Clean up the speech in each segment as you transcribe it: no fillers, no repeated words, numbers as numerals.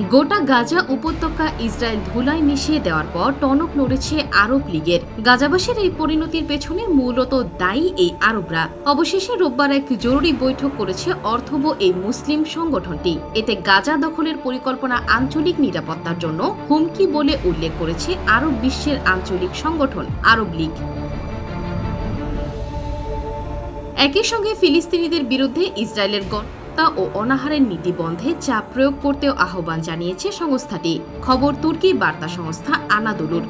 গোটা গাজা উপত্যকা ইসরায়েল ধুলায় মিশিয়ে দেওয়ার পর টনক নড়েছে আরব লীগের। গাজাবাসীর এই পরিণতির পেছনে মূলত দায়ী এই আরবরা। অবশেষে রোববার এক জরুরি বৈঠক করেছে অর্থব এই মুসলিম সংগঠনটি। এতে গাজা দখলের পরিকল্পনা আঞ্চলিক নিরাপত্তার জন্য হুমকি বলে উল্লেখ করেছে আরব বিশ্বের আঞ্চলিক সংগঠন আরব লীগ। একই সঙ্গে ফিলিস্তিনিদের বিরুদ্ধে ইসরায়েলের গণহত্যা ও অনাহারের নীতি বন্ধে চাপ প্রয়োগ করতেও আহ্বান জানিয়েছে সংস্থাটি। খবর তুর্কি বার্তা সংস্থা আনাদোলুর।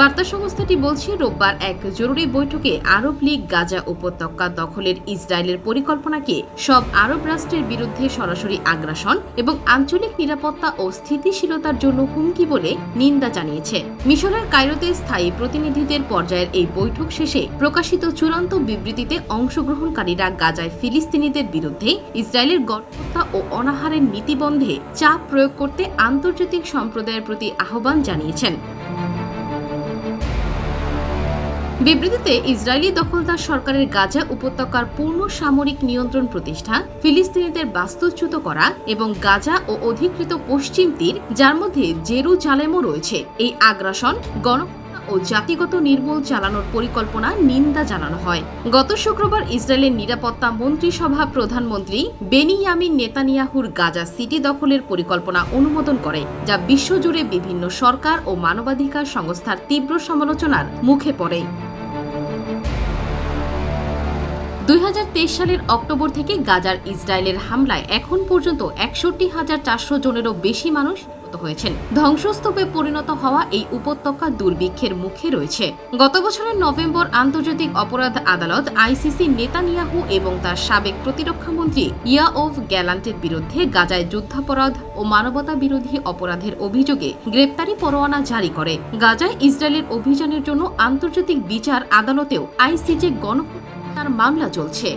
বার্তা সংস্থাটি বলছে, রোববার এক জরুরি বৈঠকে আরব লীগ গাজা উপত্যকা দখলের ইসরায়েলের পরিকল্পনাকে সব আরব রাষ্ট্রের বিরুদ্ধে সরাসরি আগ্রাসন এবং আঞ্চলিক নিরাপত্তা ও স্থিতিশীলতার জন্য হুমকি বলে নিন্দা জানিয়েছে। মিশরের কায়রোতে স্থায়ী প্রতিনিধিদের পর্যায়ের এই বৈঠক শেষে প্রকাশিত চূড়ান্ত বিবৃতিতে অংশগ্রহণকারীরা গাজায় ফিলিস্তিনিদের বিরুদ্ধে ইসরায়েলের গণহত্যা ও অনাহারের নীতি বন্ধে চাপ প্রয়োগ করতে আন্তর্জাতিক সম্প্রদায়ের প্রতি আহ্বান জানিয়েছেন। বিবৃতিতে ইসরায়েলি দখলদার সরকারের গাজা উপত্যকার পূর্ণ সামরিক নিয়ন্ত্রণ প্রতিষ্ঠা, ফিলিস্তিনিদের বাস্তুচ্যুত করা এবং গাজা ও অধিকৃত পশ্চিম তীর, যার মধ্যে জেরুজালেমও রয়েছে, এই আগ্রাসন, গণহত্যা ও জাতিগত নির্মূল চালানোর পরিকল্পনা নিন্দা জানানো হয়। গত শুক্রবার ইসরায়েলের নিরাপত্তা মন্ত্রিসভা প্রধানমন্ত্রী বেনিয়ামিন নেতানিয়াহুর গাজা সিটি দখলের পরিকল্পনা অনুমোদন করে, যা বিশ্বজুড়ে বিভিন্ন সরকার ও মানবাধিকার সংস্থার তীব্র সমালোচনার মুখে পড়ে। 2023 সালের অক্টোবর থেকে গাজার ইসরায়েলের হামলায় এখন পর্যন্ত 61,400 জনেরও বেশি মানুষ নিহত হয়েছেন। ধ্বংসস্তূপে পরিণত হওয়া এই উপত্যকা দুর্ভিক্ষের মুখে রয়েছে। গত বছরের নভেম্বর আন্তর্জাতিক অপরাধ আদালত আইসিসি নেতানিয়াহু এবং তার সাবেক প্রতিরক্ষামন্ত্রী ইয়াওভ গ্যালান্টের বিরুদ্ধে গাজায় যুদ্ধাপরাধ ও মানবতা বিরোধী অপরাধের অভিযোগে গ্রেপ্তারি পরোয়ানা জারি করে। গাজায় ইসরায়েলের অভিযানের জন্য আন্তর্জাতিক বিচার আদালতেও আইসিজে গণহত্যার মামলা চলছে।